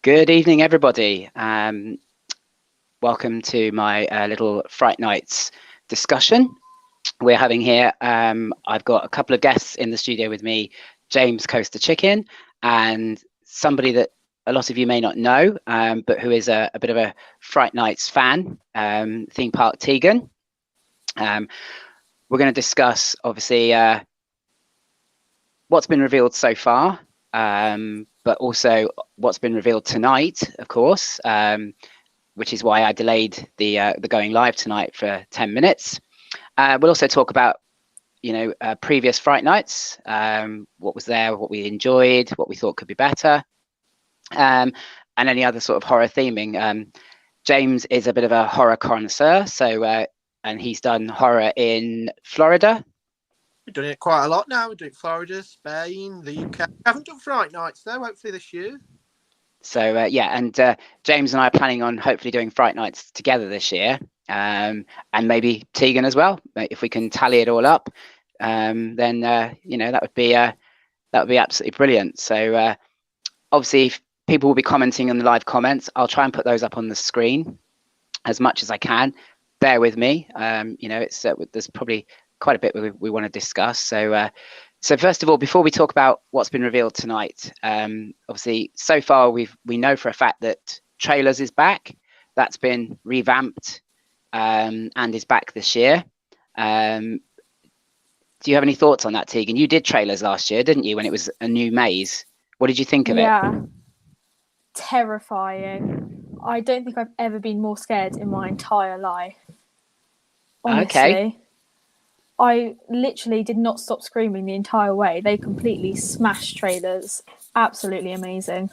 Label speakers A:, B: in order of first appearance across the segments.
A: Good evening, everybody. Welcome to my little Fright Nights discussion we're having here. I've got a couple of guests in the studio with me, James Coaster Chicken, and somebody that a lot of you may not know, but who is a bit of a Fright Nights fan, Theme Park Teagan. We're going to discuss, obviously, what's been revealed so far, but also what's been revealed tonight, of course, which is why I delayed the going live tonight for 10 minutes. We'll also talk about, previous Fright Nights, what was there, what we enjoyed, what we thought could be better, and any other sort of horror theming. James is a bit of a horror connoisseur, so and he's done horror in Florida.
B: We've done it quite a lot now. We're doing Florida, Spain, the UK. We haven't done Fright Nights though, hopefully this year.
A: So yeah, and James and I are planning on hopefully doing Fright Nights together this year, and maybe Teagan as well. If we can tally it all up, then that would be absolutely brilliant. So obviously, people will be commenting on the live comments. I'll try and put those up on the screen as much as I can. Bear with me. It's there's probably quite a bit we want to discuss. So first of all, before we talk about what's been revealed tonight, obviously so far we know for a fact that Trailers is back. That's been revamped and is back this year. Do you have any thoughts on that, Teagan? You did Trailers last year, didn't you, when it was a new maze? What did you think of it?
C: Yeah, terrifying. I don't think I've ever been more scared in my entire life. Honestly.
A: Okay.
C: I literally did not stop screaming the entire way. They completely smashed Trailers. Absolutely amazing.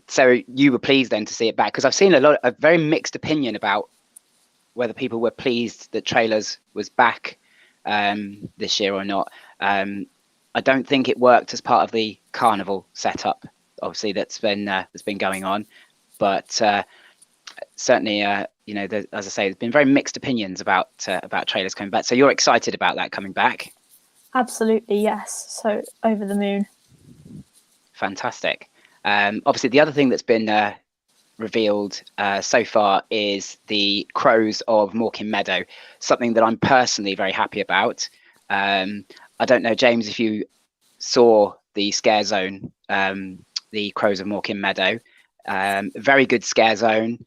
A: So you were pleased then to see it back, because I've seen a very mixed opinion about whether people were pleased that Trailers was back this year or not. I don't think it worked as part of the carnival setup, obviously that's been going on, but certainly as I say, there's been very mixed opinions about Trailers coming back. So you're excited about that coming back?
C: Absolutely, yes. So over the moon.
A: Fantastic. Obviously, the other thing that's been revealed so far is the crows of Morecambe Meadow, something that I'm personally very happy about. I don't know, James, if you saw the scare zone, the crows of Morecambe Meadow. Very good scare zone.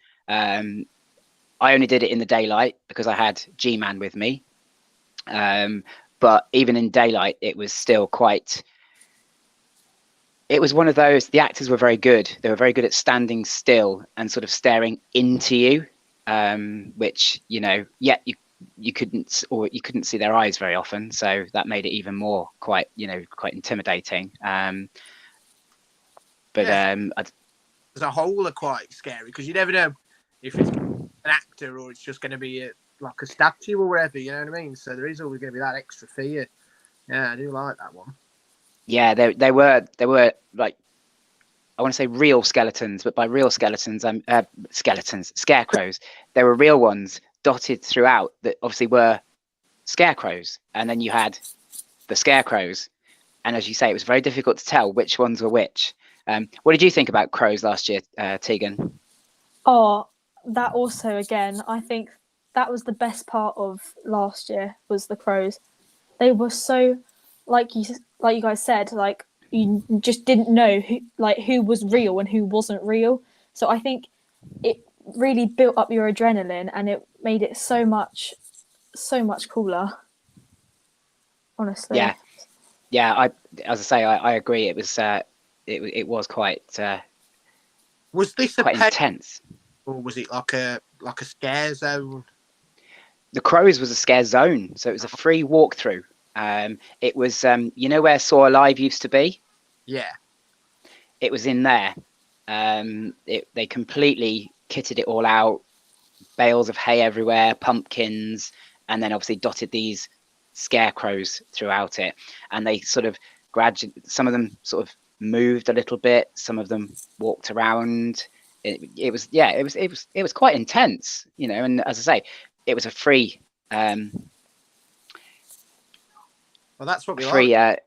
A: I only did it in the daylight because I had G-Man with me. But even in daylight, it was still it was one of those, the actors were very good. They were very good at standing still and sort of staring into you, which, you couldn't see their eyes very often. So that made it even more quite intimidating.
B: As a whole are quite scary because you never know if it's an actor or it's just going to be like a statue or whatever, you know what I mean? So there is always going to be that extra fear. Yeah, I do like that one.
A: Yeah, they were like, I want to say real skeletons, but by real skeletons, scarecrows. There were real ones dotted throughout that obviously were scarecrows, and then you had the scarecrows, and as you say, it was very difficult to tell which ones were which. What did you think about crows last year, Teagan?
C: Oh, that also, again, I think that was the best part of last year, was the crows. They were so, like you guys said, like you just didn't know who was real and who wasn't real. So I think it really built up your adrenaline and it made it so much cooler. Honestly.
A: Yeah. As I say, I agree. It was it was quite.
B: Was this
A: quite intense,
B: or was it like a scare zone?
A: The Crows was a scare zone, so it was a free walkthrough. It was where Saw Alive used to be.
B: Yeah,
A: it was in there. They completely kitted it all out, bales of hay everywhere, pumpkins, and then obviously dotted these scarecrows throughout it. And they sort of gradually, some of them sort of moved a little bit, some of them walked around. It was quite intense, and as I say, it was a free
B: well, that's what we
A: free
B: like.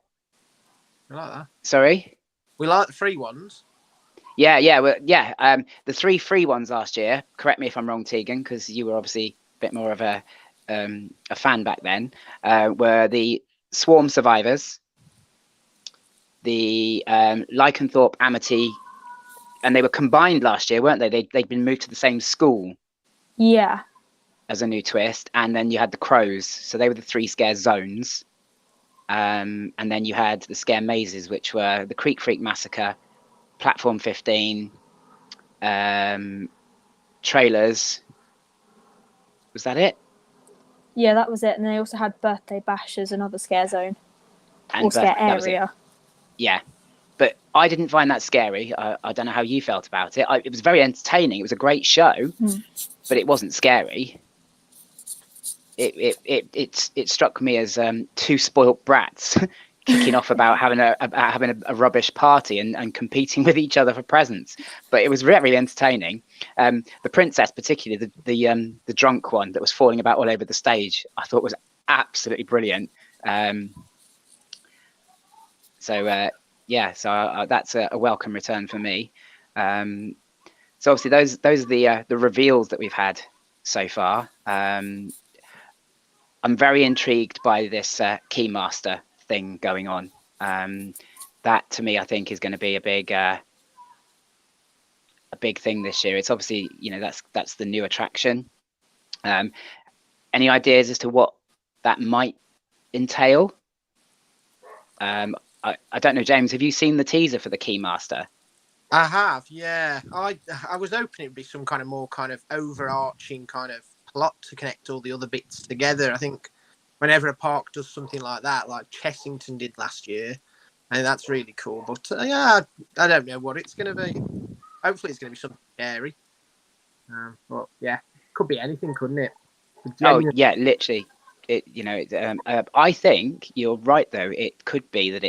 B: We like that.
A: Sorry?
B: We like the free ones.
A: Yeah. The 3 free ones last year. Correct me if I'm wrong, Teagan, because you were obviously a bit more of a fan back then. Were the Swarm Survivors, the Lycanthorpe Amity, and they were combined last year, weren't they? They'd been moved to the same school
C: Yeah.
A: as a new twist, and then you had the Crows, so they were the 3 scare zones. And then you had the scare mazes, which were the Creek Freak Massacre, Platform 15, trailers. Was that it?
C: Yeah, that was it. And they also had Birthday Bash as another scare zone or scare area.
A: Yeah, but I didn't find that scary. I don't know how you felt about it. It was very entertaining. It was a great show, but it wasn't scary. It struck me as 2 spoilt brats kicking off about having a rubbish party and competing with each other for presents. But it was very entertaining. The princess, particularly the drunk one that was falling about all over the stage, I thought was absolutely brilliant. So that's a welcome return for me. So obviously those are the reveals that we've had so far. I'm very intrigued by this Keymaster thing going on. That to me, I think, is going to be a big thing this year. It's obviously, that's the new attraction. Any ideas as to what that might entail? I don't know, James, have you seen the teaser for the Keymaster?
B: I have, yeah. I was hoping it'd be some kind of more kind of overarching kind of plot to connect all the other bits together. I think whenever a park does something like that, like Chessington did last year, and that's really cool. But I don't know what it's going to be. Hopefully, it's going to be something scary. But yeah, could be anything, couldn't it?
A: Oh yeah, literally. I think you're right though. It could be that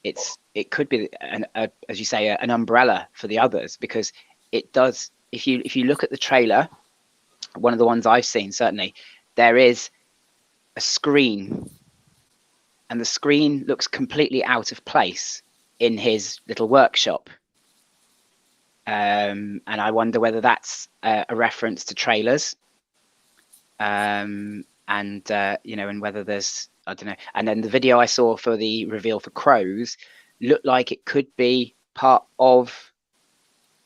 A: it could be as you say, an umbrella for the others, because it does. If you look at the trailer, one of the ones I've seen, certainly there is a screen, and the screen looks completely out of place in his little workshop. And I wonder whether that's a reference to trailers. And whether there's, I don't know. And then the video I saw for the reveal for Crows looked like it could be part of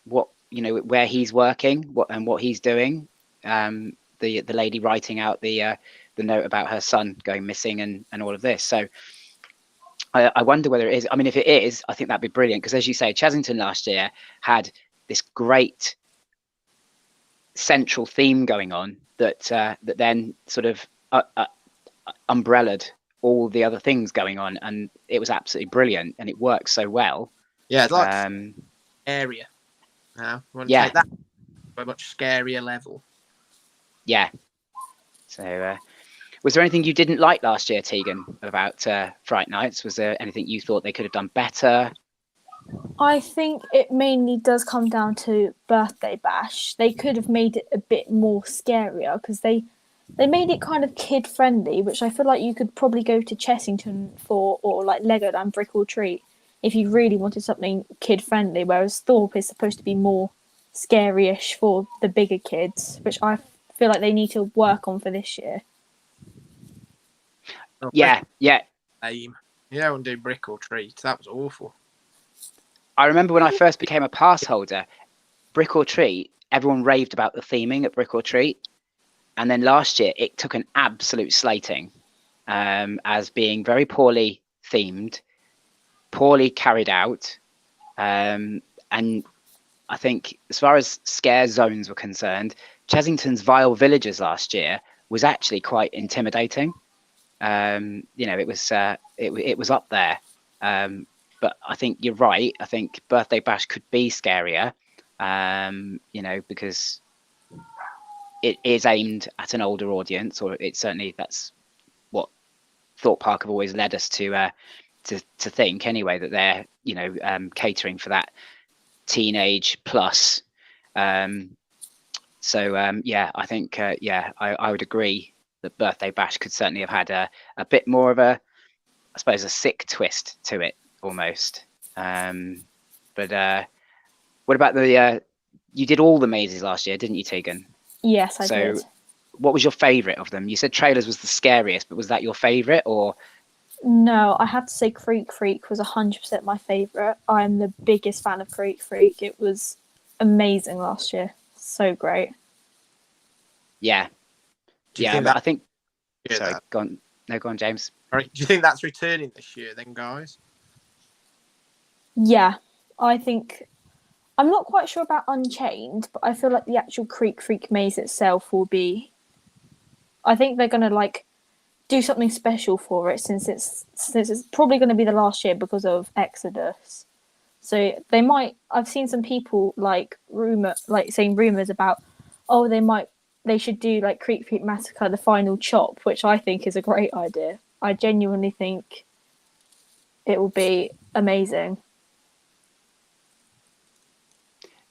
A: what, where he's working, what he's doing. The lady writing out the note about her son going missing and all of this. So I wonder whether it is. I mean, if it is, I think that'd be brilliant, because as you say, Chessington last year had this great central theme going on that then sort of umbrellaed all the other things going on, and it was absolutely brilliant, and it works so well.
B: Yeah, it's like area. Now, we want to take that to a much scarier level.
A: Yeah. So, was there anything you didn't like last year, Teagan, about Fright Nights? Was there anything you thought they could have done better?
C: I think it mainly does come down to Birthday Bash. They could have made it a bit more scarier, because they made it kind of kid friendly, which I feel like you could probably go to Chessington for, or like Legoland Brick or Treat, if you really wanted something kid friendly. Whereas Thorpe is supposed to be more scary-ish for the bigger kids, which I feel like they need to work on for this year.
A: Yeah.
B: You don't do Brick or Treat. That was awful.
A: I remember when I first became a pass holder, Brick or Treat, everyone raved about the theming at Brick or Treat. And then last year, it took an absolute slating as being very poorly themed, poorly carried out. And I think as far as scare zones were concerned, Chessington's Vile Villagers last year was actually quite intimidating. It was up there. But I think you're right. I think Birthday Bash could be scarier, because it is aimed at an older audience, or that's what Thorpe Park have always led us to think anyway, that they're catering for that teenage plus. I think I would agree that Birthday Bash could certainly have had a bit more of a sick twist to it almost. But what about the? You did all the mazes last year, didn't you, Teagan?
C: Yes, I
A: So,
C: did.
A: what was your favourite of them? You said Trailers was the scariest, but was that your favourite, or?
C: No, I have to say Creek Freak was 100% my favourite. I'm the biggest fan of Creek Freak. It was amazing last year. So great.
A: Yeah,
B: Do you
A: yeah.
B: think
A: But
B: that?
A: I think.
B: Yeah,
A: Sorry,
B: that.
A: go on. No, go on, James.
B: Sorry. Do you think that's returning this year, then, guys?
C: Yeah, I think I'm not quite sure about Unchained, but I feel like the actual Creek Freak maze itself will be. I think they're gonna like do something special for it since it's probably going to be the last year because of Exodus. So they might. I've seen some people saying rumors about, oh, they should do like Creek Freak Massacre, the final chop, which I think is a great idea. I genuinely think it will be amazing.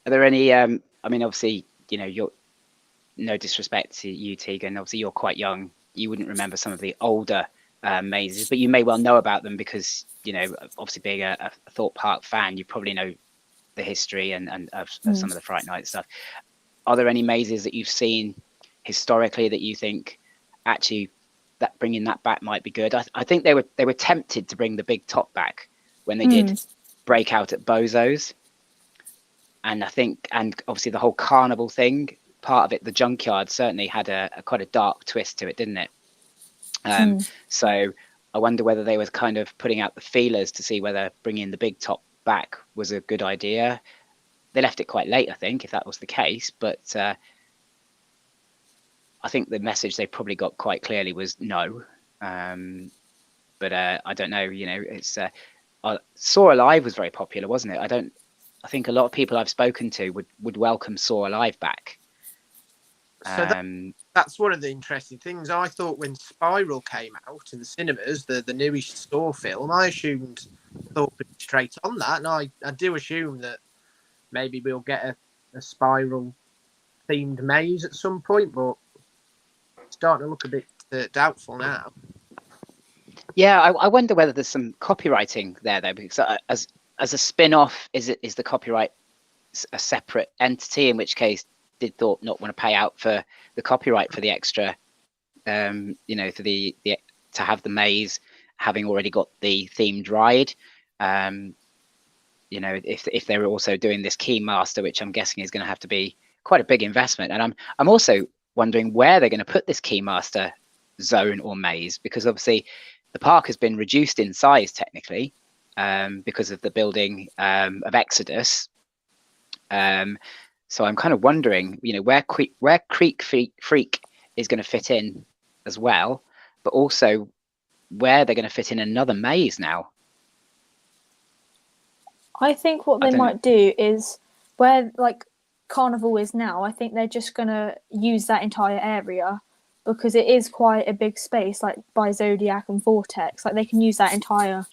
A: Are there any? I mean, obviously, you're no disrespect to you, Teagan. Obviously, you're quite young. You wouldn't remember some of the older mazes, but you may well know about them because obviously being a Thorpe Park fan, you probably know the history and of some of the Fright Night stuff. Are there any mazes that you've seen historically that you think actually that bringing that back might be good? I think they were tempted to bring the big top back when they did break out at Bozo's. And I think, and obviously the whole carnival thing, part of it, the junkyard certainly had a quite a dark twist to it, didn't it? So I wonder whether they were kind of putting out the feelers to see whether bringing the big top back was a good idea. They left it quite late, I think, if that was the case. But I think the message they probably got quite clearly was no. But I don't know. It's Saw Alive was very popular, wasn't it? I think a lot of people I've spoken to would welcome Saw Alive back.
B: So that's one of the interesting things. I thought when Spiral came out in the cinemas, the newest Saw film, I assumed Thought would be straight on that, and I do assume that maybe we'll get a Spiral themed maze at some point, but it's starting to look a bit doubtful now.
A: Yeah, I wonder whether there's some copywriting there though, because as a spin-off, is the copyright a separate entity? In which case, did Thorpe not want to pay out for the copyright for the extra, for the to have the maze having already got the themed ride? If they were also doing this Keymaster, which I'm guessing is going to have to be quite a big investment, and I'm also wondering where they're going to put this Keymaster zone or maze, because obviously the park has been reduced in size technically because of the building of Exodus. So I'm kind of wondering, where Creek Freak is going to fit in as well, but also where they're going to fit in another maze now.
C: I think what they might do is where like Carnival is now, I think they're just going to use that entire area because it is quite a big space, like by Zodiac and Vortex. Like they can use that entire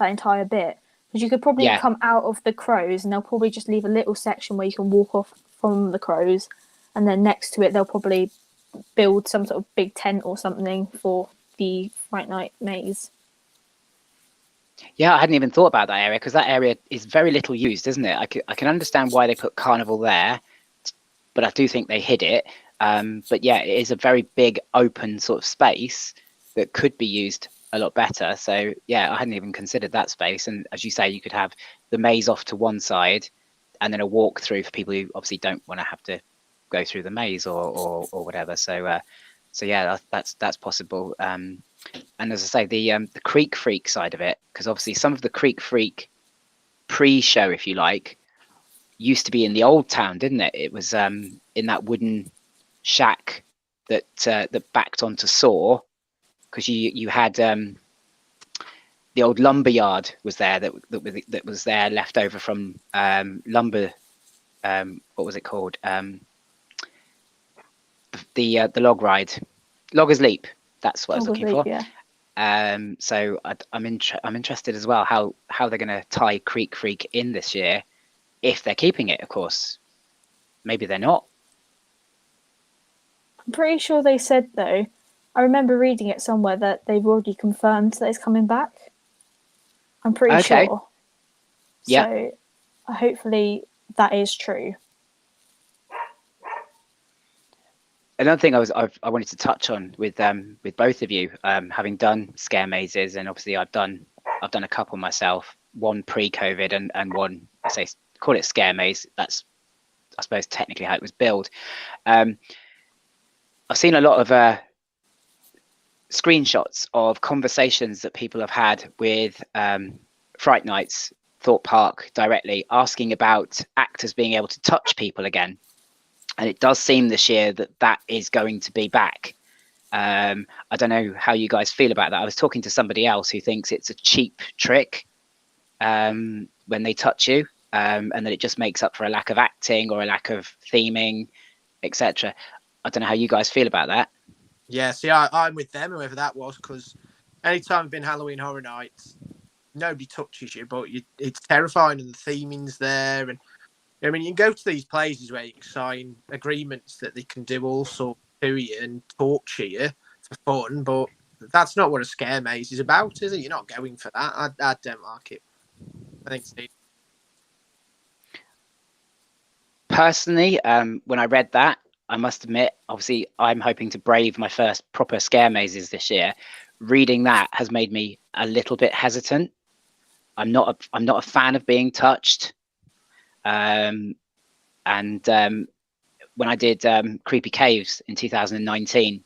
C: bit. Because you could probably come out of the crows and they'll probably just leave a little section where you can walk off from the crows, and then next to it they'll probably build some sort of big tent or something for the Fright Night maze.
A: Yeah, I hadn't even thought about that area because that area is very little used, isn't it? I can understand why they put Carnival there, but I do think they hid it. But yeah, it is a very big open sort of space that could be used a lot better. So yeah, I hadn't even considered that space. And as you say, you could have the maze off to one side and then a walk through for people who obviously don't want to have to go through the maze or whatever. So yeah, that's possible. And as I say, the Creek Freak side of it, because obviously some of the Creek Freak pre-show, if you like, used to be in the old town, didn't it? It was in that wooden shack that backed onto Saw, because you had the old lumber yard was there that was there left over from lumber. What was it called? The log ride, Loggers Leap. That's what I was looking for. Yeah. So I'm interested as well how they're going to tie Creek Freak in this year, if they're keeping it, of course. Maybe they're not.
C: I'm pretty sure they said though. I remember reading it somewhere that they've already confirmed that it's coming back. I'm pretty sure.
A: Yeah.
C: So hopefully that is true.
A: Another thing I wanted to touch on with both of you, having done scare mazes, and obviously I've done a couple myself, one pre-COVID and one, I say, call it scare maze. That's, I suppose, technically how it was billed. I've seen a lot of screenshots of conversations that people have had with Fright Nights, Thought Park directly, asking about actors being able to touch people again. And it does seem this year that is going to be back. I don't know how you guys feel about that. I was talking to somebody else who thinks it's a cheap trick when they touch you, and that it just makes up for a lack of acting or a lack of theming, etc. I don't know how you guys feel about that.
B: Yeah, see, I'm with them, whoever that was, because anytime I've been Halloween Horror Nights, nobody touches you, but it's terrifying, and the theming's there. And I mean, you can go to these places where you can sign agreements that they can do all sorts to you and torture you for fun, but that's not what a scare maze is about, is it? You're not going for that. I don't like it. I think Steve.
A: Personally, when I read that, I must admit, obviously, I'm hoping to brave my first proper scare mazes this year. Reading that has made me a little bit hesitant. I'm not a fan of being touched. And when I did Creepy Caves in 2019,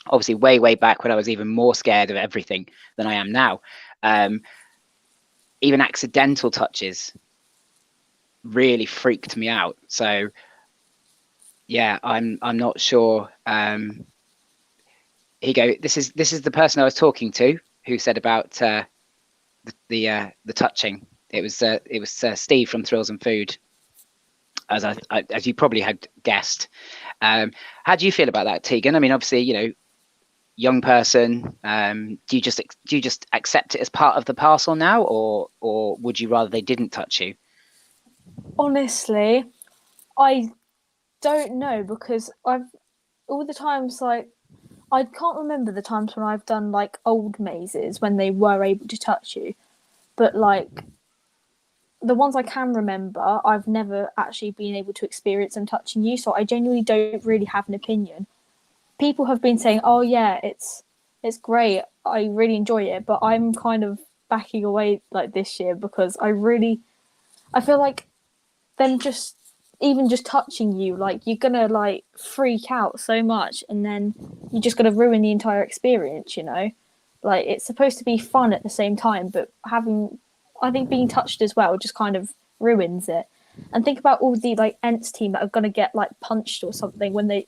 A: obviously way back when I was even more scared of everything than I am now, even accidental touches really freaked me out. So yeah, I'm not sure. Here you go. This is the person I was talking to who said about the touching. It was Steve from Thrills and Food, as you probably had guessed. How do you feel about that, Teagan? I mean, obviously, you know, young person. Do you just accept it as part of the parcel now, or would you rather they didn't touch you?
C: Honestly, I don't know, because I've all the times, like, I can't remember the times when I've done like old mazes when they were able to touch you, but like the ones I can remember, I've never actually been able to experience them touching you, so I genuinely don't really have an opinion. People have been saying, "Oh yeah, it's great. I really enjoy it," but I'm kind of backing away like this year, because I feel like them just even just touching you, like, you're gonna like freak out so much, and then you're just gonna ruin the entire experience, you know? Like, it's supposed to be fun at the same time, but I think being touched as well just kind of ruins it. And think about all the like Ents team that are gonna get like punched or something when they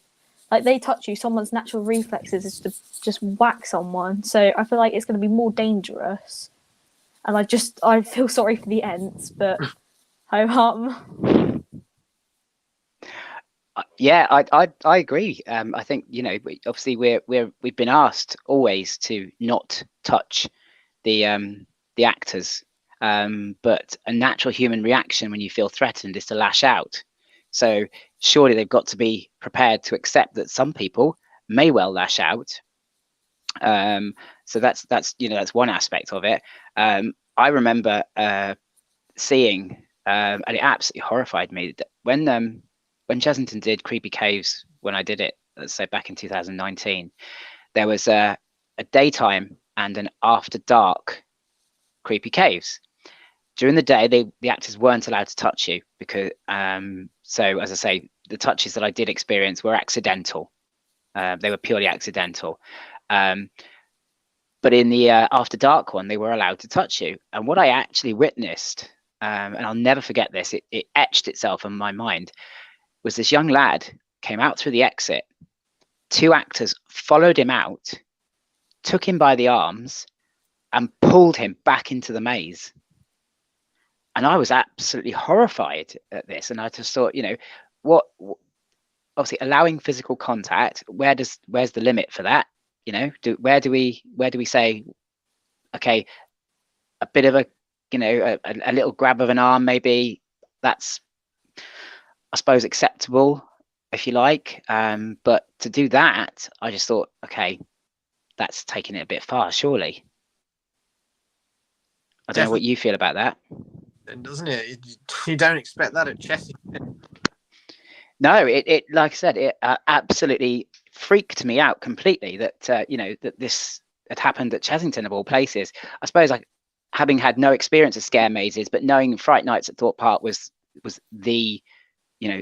C: touch you. Someone's natural reflexes is to just whack someone, so I feel like it's gonna be more dangerous. And I feel sorry for the Ents, but ho hum.
A: Yeah, I agree. I think, you know, obviously we've been asked always to not touch the actors, but a natural human reaction when you feel threatened is to lash out. So surely they've got to be prepared to accept that some people may well lash out. So that's you know, that's one aspect of it. I remember seeing, and it absolutely horrified me, that when Chesington did Creepy Caves, when I did it, let's say back in 2019, there was a daytime and an after dark Creepy Caves. During the day, the actors weren't allowed to touch you, because so as I say, the touches that I did experience were accidental. They were purely accidental. But in the after dark one, they were allowed to touch you. And what I actually witnessed, and I'll never forget this, it etched itself in my mind, was this young lad came out through the exit. Two actors followed him out, took him by the arms, and pulled him back into the maze. And I was absolutely horrified at this. And I just thought, you know, what obviously allowing physical contact, where's the limit for that? You know, where do we say, okay, a bit of a, you know, a little grab of an arm, maybe that's, I suppose, acceptable, if you like. But to do that, I just thought, okay, that's taking it a bit far, surely. I don't know what you feel about that.
B: then, doesn't it? You don't expect that at Chessington.
A: No, it like I said, it absolutely freaked me out completely that that this had happened at Chessington of all places. I suppose, like, having had no experience of scare mazes, but knowing Fright Nights at Thorpe Park was the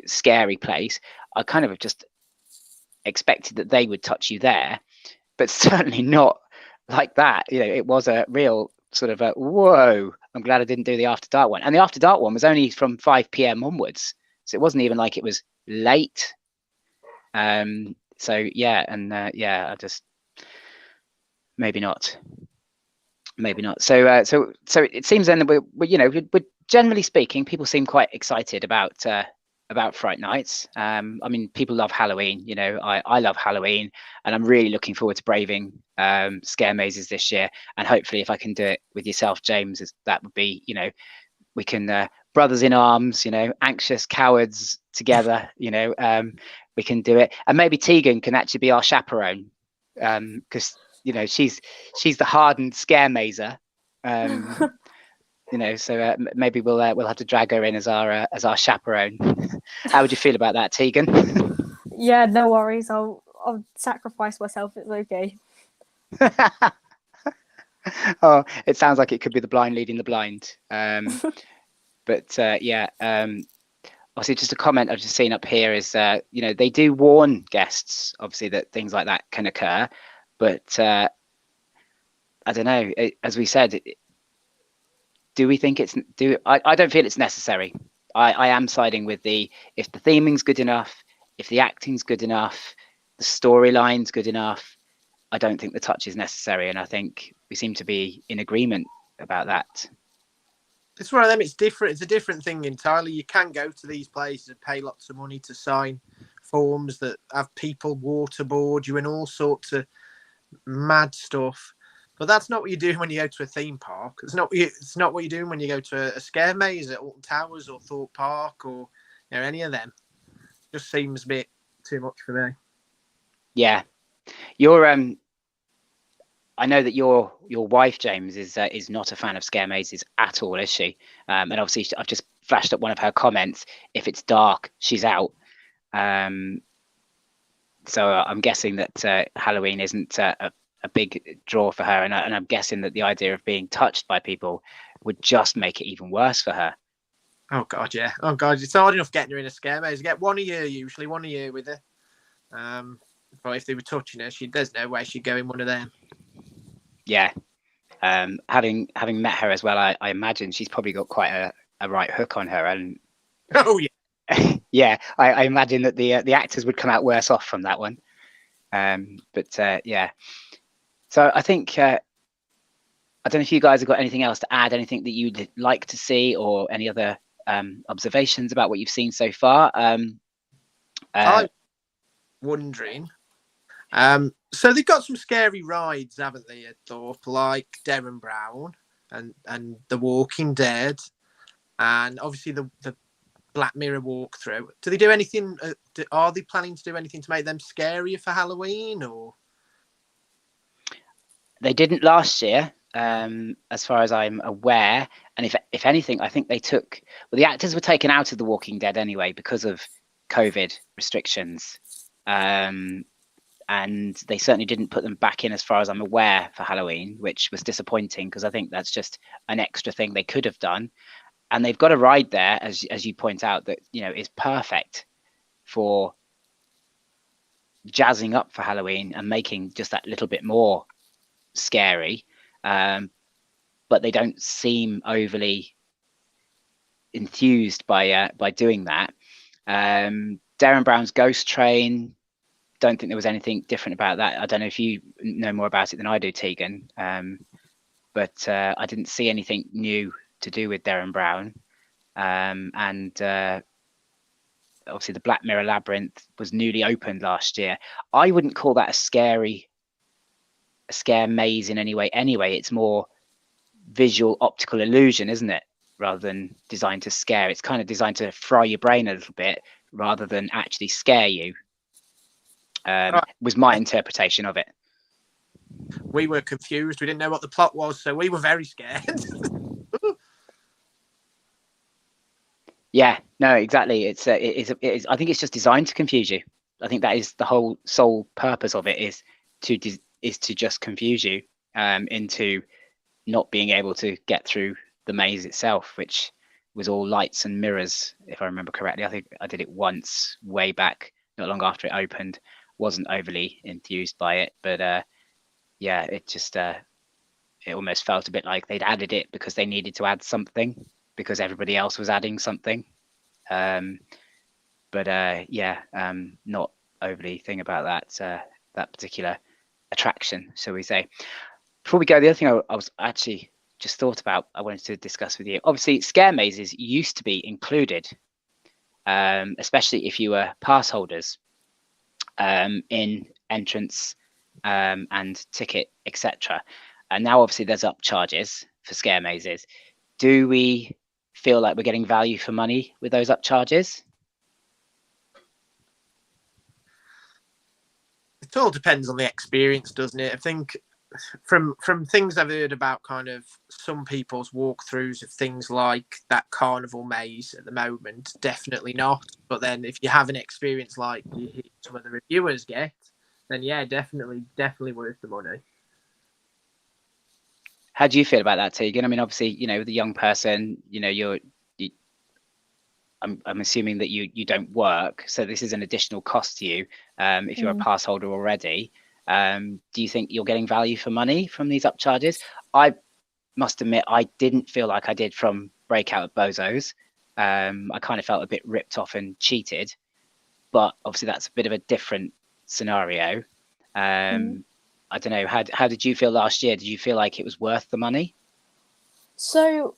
A: scary place, I kind of just expected that they would touch you there, but certainly not like that. It was a real sort of a whoa. I'm glad I didn't do the After Dark one, and the After Dark one was only from 5 p.m. onwards, so it wasn't even like it was late. So yeah, and I just maybe not. So it seems then that we're generally speaking, people seem quite excited about Fright Nights. I mean, people love Halloween. I love Halloween, and I'm really looking forward to braving scare mazes this year. And hopefully, if I can do it with yourself, James, that would be, we can brothers in arms, anxious cowards together. We can do it, and maybe Teagan can actually be our chaperone, because she's the hardened scare mazer. So maybe we'll have to drag her in as our chaperone. How would you feel about that, Teagan?
C: Yeah, no worries. I'll sacrifice myself. It's okay.
A: Oh, it sounds like it could be the blind leading the blind. But obviously, just a comment I've just seen up here is they do warn guests, obviously, that things like that can occur, but I don't know. As we said, do we think I don't feel it's necessary. I am siding with if the theming's good enough, if the acting's good enough, the storyline's good enough, I don't think the touch is necessary, and I think we seem to be in agreement about that.
B: It's one of them. It's different. It's a different thing entirely. You can go to these places and pay lots of money to sign forms that have people waterboard you and all sorts of mad stuff. But that's not what you're doing when you go to a theme park. It's not what you're doing when you go to a scare maze at Alton Towers or Thorpe Park or any of them. Just seems a bit too much for me.
A: Yeah, you're I know that your wife, James, is not a fan of scare mazes at all, is she? And obviously, I've just flashed up one of her comments. If it's dark, she's out. So I'm guessing that Halloween isn't a big draw for her, and I'm guessing that the idea of being touched by people would just make it even worse for her.
B: Oh God, yeah. Oh God, it's hard enough getting her in a scare maze. You get one a year with her. But if they were touching her, there's no way she'd go in one of them.
A: Yeah. Having met her as well, I imagine she's probably got quite a right hook on her, and
B: oh yeah.
A: Yeah, I imagine that the actors would come out worse off from that one. But yeah. So I think I don't know if you guys have got anything else to add, anything that you'd like to see, or any other observations about what you've seen so far.
B: I'm wondering. So they've got some scary rides, haven't they, at Thorpe, like Darren Brown and The Walking Dead, and obviously the Black Mirror walkthrough. Do they do anything? Are they planning to do anything to make them scarier for Halloween, or?
A: They didn't last year, as far as I'm aware. And if anything, I think the actors were taken out of The Walking Dead anyway because of COVID restrictions. And they certainly didn't put them back in, as far as I'm aware, for Halloween, which was disappointing, because I think that's just an extra thing they could have done. And they've got a ride there, as you point out, that is perfect for jazzing up for Halloween and making just that little bit more scary. But they don't seem overly enthused by doing that. Darren Brown's Ghost Train, don't think there was anything different about that. I don't know if you know more about it than I do, Teagan. But I didn't see anything new to do with Darren Brown. And obviously the Black Mirror Labyrinth was newly opened last year. I wouldn't call that a scare maze in any way. Anyway, it's more visual optical illusion, isn't it? Rather than designed to scare. It's kind of designed to fry your brain a little bit rather than actually scare you. Was my interpretation of it.
B: We were confused. We didn't know what the plot was, so we were very scared.
A: Yeah, no, exactly. It is. I think it's just designed to confuse you. I think that is the whole sole purpose of it, is to just confuse you into not being able to get through the maze itself, which was all lights and mirrors, if I remember correctly. I think I did it once way back, not long after it opened. Wasn't overly enthused by it, but yeah, it just it almost felt a bit like they'd added it because they needed to add something because everybody else was adding something. But yeah, not overly thing about that particular attraction, shall we say. Before we go, the other thing I was actually just thought about, I wanted to discuss with you. Obviously, scare mazes used to be included, especially if you were pass holders, in entrance and ticket, etc. And now obviously there's upcharges for scare mazes. Do we feel like we're getting value for money with those upcharges?
B: It all depends on the experience, doesn't it? I think from things I've heard about kind of some people's walkthroughs of things like that carnival maze at the moment, definitely not. But then if you have an experience like some of the reviewers get, then yeah, definitely worth the money.
A: How do you feel about that, Teagan? I mean, obviously, you know, the young person, you know, I'm assuming that you don't work, so this is an additional cost to you if you're a pass holder already. Do you think you're getting value for money from these upcharges? I must admit, I didn't feel like I did from Breakout at Bozo's. I kind of felt a bit ripped off and cheated, but obviously that's a bit of a different scenario. I don't know, how did you feel last year? Did you feel like it was worth the money?
C: So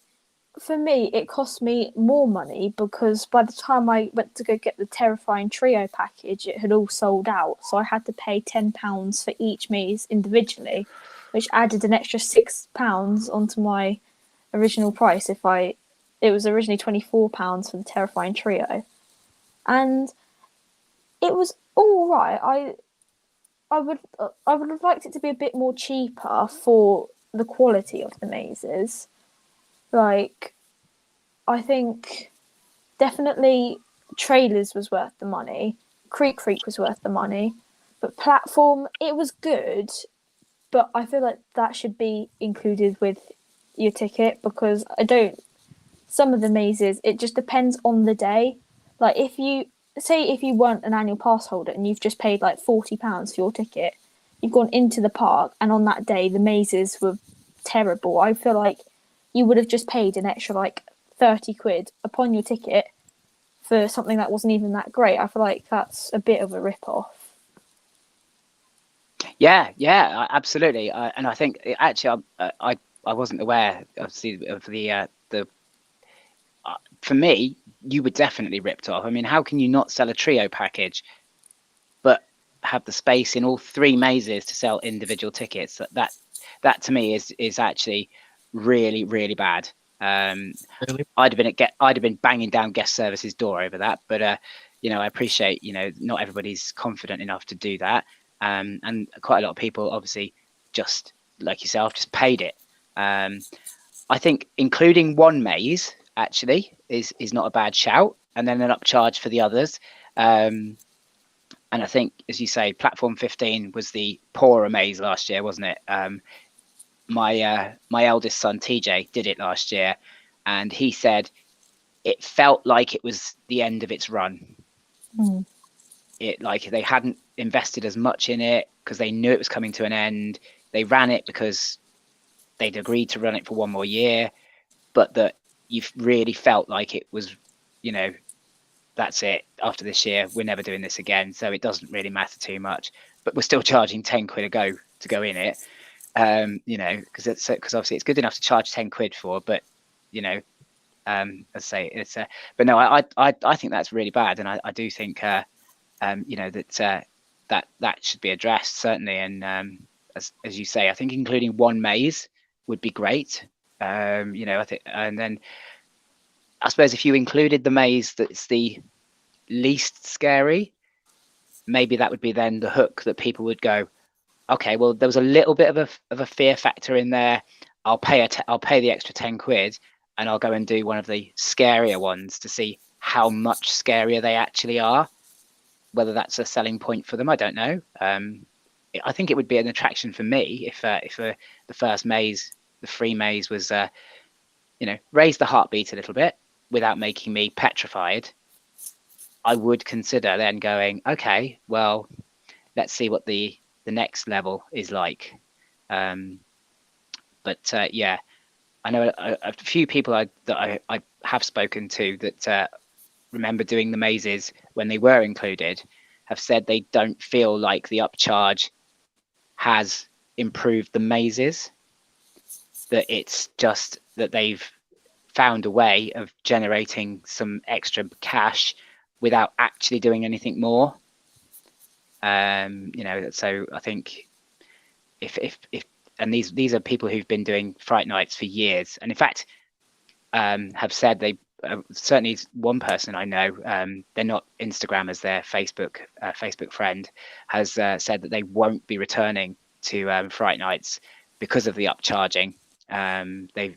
C: for me, it cost me more money because by the time I went to go get the Terrifying Trio package, it had all sold out. So I had to pay £10 for each maze individually, which added an extra £6 onto my original price. It was originally £24 for the Terrifying Trio, and it was all right. I would have liked it to be a bit more cheaper for the quality of the mazes. Like, I think definitely Trailers was worth the money. Creek was worth the money. But Platform, it was good. But I feel like that should be included with your ticket because some of the mazes, it just depends on the day. Like, if you weren't an annual pass holder and you've just paid like £40 for your ticket, you've gone into the park and on that day the mazes were terrible. I feel like you would have just paid an extra like £30 upon your ticket for something that wasn't even that great. I feel like that's a bit of a rip-off.
A: Yeah, absolutely. And I think actually I wasn't aware, obviously, of the for me, you were definitely ripped off. I mean, how can you not sell a trio package but have the space in all three mazes to sell individual tickets? That to me is actually really, really bad.
B: Really?
A: I'd have been banging down guest services door over that, but you know, I appreciate, you know, not everybody's confident enough to do that, and quite a lot of people obviously, just like yourself, just paid it. I think including one maze actually is not a bad shout, and then an upcharge for the others. And I think, as you say, Platform 15 was the poorer maze last year, wasn't it? My eldest son TJ did it last year, and he said it felt like it was the end of its run. It, like, they hadn't invested as much in it because they knew it was coming to an end. They ran it because they'd agreed to run it for one more year, but that you've really felt like it was, you know, that's it. After this year, we're never doing this again. So it doesn't really matter too much, but we're still charging £10 to go in it. You know, because obviously it's good enough to charge £10 for, but you know, as I say, it's but no, I think that's really bad, and I do think you know, that should be addressed, certainly. And as you say, I think including one maze would be great. You know, I think, and then I suppose if you included the maze that's the least scary, maybe that would be then the hook that people would go, okay, well, there was a little bit of a fear factor in there. I'll pay the extra £10 and I'll go and do one of the scarier ones to see how much scarier they actually are. Whether that's a selling point for them, I don't know. I think it would be an attraction for me if the first maze, the free maze, was raise the heartbeat a little bit without making me petrified. I would consider then going, okay, well, let's see what the next level is like. But yeah, I know a few people that I have spoken to that remember doing the mazes when they were included have said they don't feel like the upcharge has improved the mazes, that it's just that they've found a way of generating some extra cash without actually doing anything more. So I think if and these are people who've been doing Fright Nights for years, and in fact have said they certainly one person I know, they're not Instagrammers, they're Facebook friend, has said that they won't be returning to Fright Nights because of the upcharging. They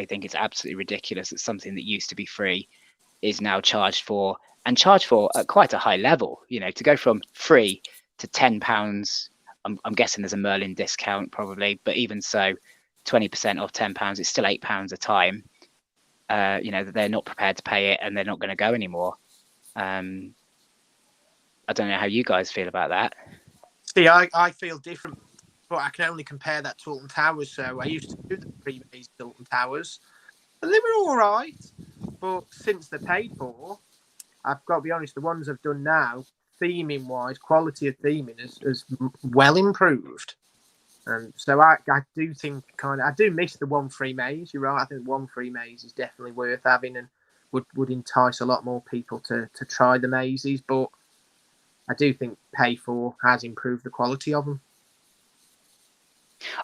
A: think it's absolutely ridiculous that something that used to be free is now charged for at quite a high level. To go from free to £10, I'm guessing there's a Merlin discount probably, but even so, 20% off £10, it's still £8 a time. That they're not prepared to pay it and they're not going to go anymore. I don't know how you guys feel about that.
B: See, I feel different, but I can only compare that to Alton Towers. So I used to do the pre-maze at Alton Towers, and they were all right. But since they're paid for, I've got to be honest, the ones I've done now, theming-wise, quality of theming has well improved. And so I do think I do miss the one free maze. You're right. I think one free maze is definitely worth having and would entice a lot more people to try the mazes. But I do think pay for has improved the quality of them.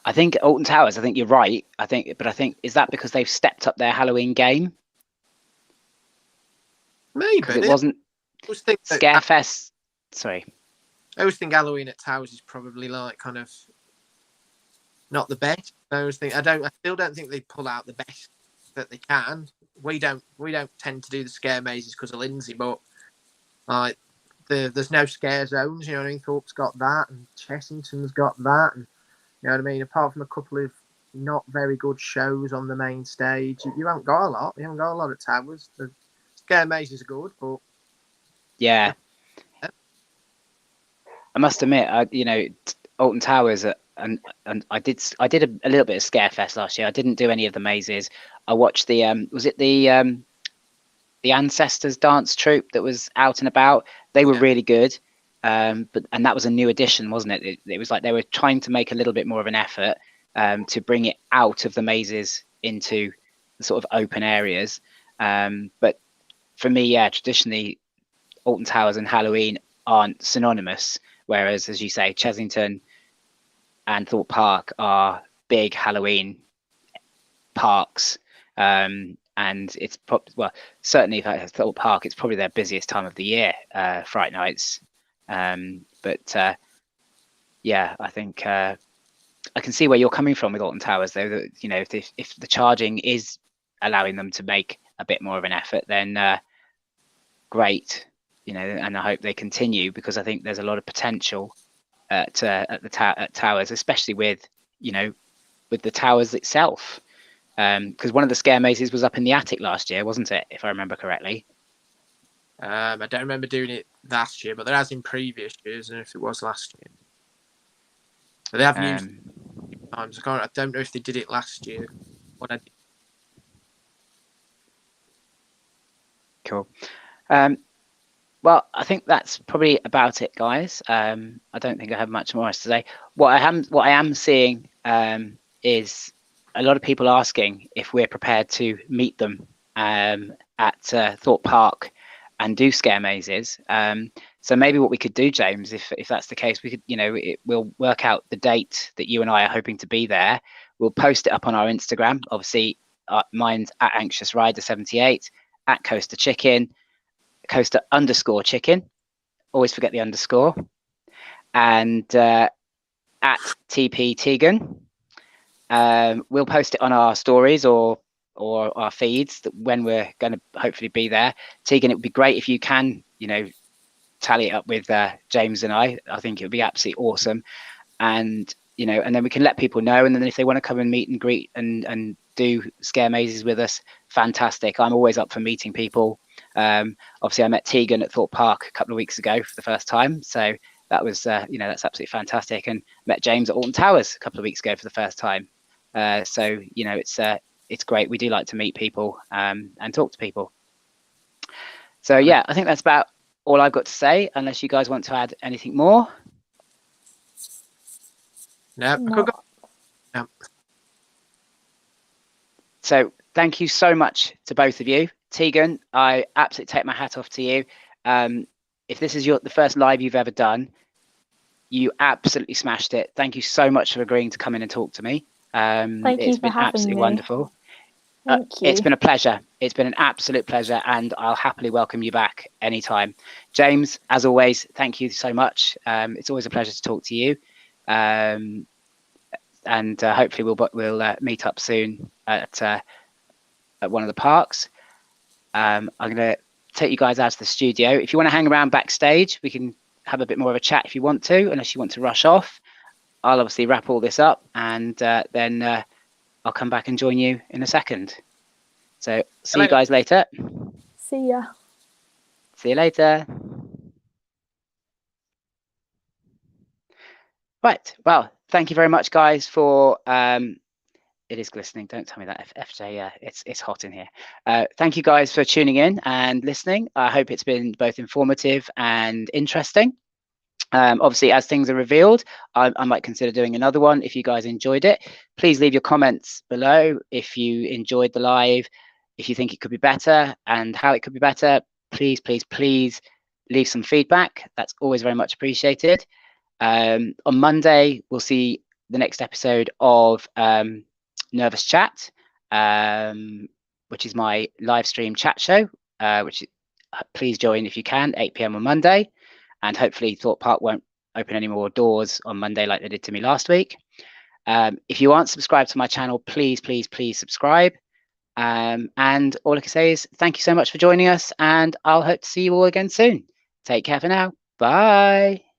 A: I think Alton Towers, I think you're right. I think is that because they've stepped up their Halloween game?
B: Maybe.
A: Because it wasn't Scarefest. Sorry.
B: I always think Halloween at Towers is probably like kind of not the best. I still don't think they pull out the best that they can. We don't tend to do the scare mazes because of Lindsay, but like there's no scare zones. You know what I mean? Thorpe's got that, and Chessington's got that, and you know what I mean. Apart from a couple of not very good shows on the main stage, you haven't got a lot. You haven't got a lot at Towers. The scare mazes are good, but
A: yeah. I must admit, Alton Towers. And I did a little bit of Scarefest last year. I didn't do any of the mazes. I watched the was it the Ancestors dance troupe that was out and about. They were really good, and that was a new addition, wasn't it? It was like they were trying to make a little bit more of an effort to bring it out of the mazes into the sort of open areas. But for me, traditionally, Alton Towers and Halloween aren't synonymous. Whereas, as you say, Chessington and Thorpe Park are big Halloween parks, and it's certainly if Thorpe Park, it's probably their busiest time of the year, Fright Nights. But I think I can see where you're coming from with Alton Towers, though. That if the charging is allowing them to make a bit more of an effort, then great. And I hope they continue, because I think there's a lot of potential at Towers, especially with the Towers itself, because one of the scare mazes was up in the attic last year, wasn't it, if I remember correctly?
B: I don't remember doing it last year, but there has in previous years, and if it was last year, but they have used it a few times. I don't know if they did it last year.
A: Cool. Well, I think that's probably about it, guys. I don't think I have much more to say. What I am seeing is a lot of people asking if we're prepared to meet them at Thorpe Park and do scare mazes. So maybe what we could do, James, if that's the case, we could, we'll work out the date that you and I are hoping to be there. We'll post it up on our Instagram. Obviously, mine's at AnxiousRider78, at Coaster Chicken, Coaster_Chicken. Always forget the underscore. And at TP Teagan. We'll post it on our stories, or or our feeds that when we're going to hopefully be there. Teagan, it would be great if you can, you know, tally it up with James and I think it would be absolutely awesome. And you know, and then we can let people know, and then if they want to come and meet and greet and do scare mazes with us, fantastic. I'm always up for meeting people. Obviously I met Teagan at Thorpe Park a couple of weeks ago for the first time, so that was you know, that's absolutely fantastic. And met James at Alton Towers a couple of weeks ago for the first time. So you know, it's great. We do like to meet people and talk to people. So yeah, I think that's about all I've got to say, unless you guys want to add anything more.
B: No.
A: So thank you so much to both of you. Teagan, I absolutely take my hat off to you. If this is the first live you've ever done, you absolutely smashed it. Thank you so much for agreeing to come in and talk to me. It's been absolutely wonderful.
C: Thank you.
A: It's been a pleasure. It's been an absolute pleasure, and I'll happily welcome you back anytime. James, as always, thank you so much. It's always a pleasure to talk to you. And hopefully we'll meet up soon at one of the parks. I'm going to take you guys out of the studio. If you want to hang around backstage, we can have a bit more of a chat if you want to, unless you want to rush off. I'll obviously wrap all this up, and then I'll come back and join you in a second. So see you guys later.
C: See ya.
A: See you later. Right. Well, thank you very much, guys, for it is glistening. Don't tell me that, FJ. It's hot in here. Thank you guys for tuning in and listening. I hope it's been both informative and interesting. Obviously, as things are revealed, I might consider doing another one if you guys enjoyed it. Please leave your comments below if you enjoyed the live, if you think it could be better and how it could be better. Please, please, please leave some feedback. That's always very much appreciated. On Monday, we'll see the next episode of Nervous Chat, which is my live stream chat show, which please join if you can, 8 p.m. on Monday. And hopefully Thorpe Park won't open any more doors on Monday like they did to me last week. If you aren't subscribed to my channel, please, please, please subscribe. And all I can say is thank you so much for joining us, and I'll hope to see you all again soon. Take care for now. Bye.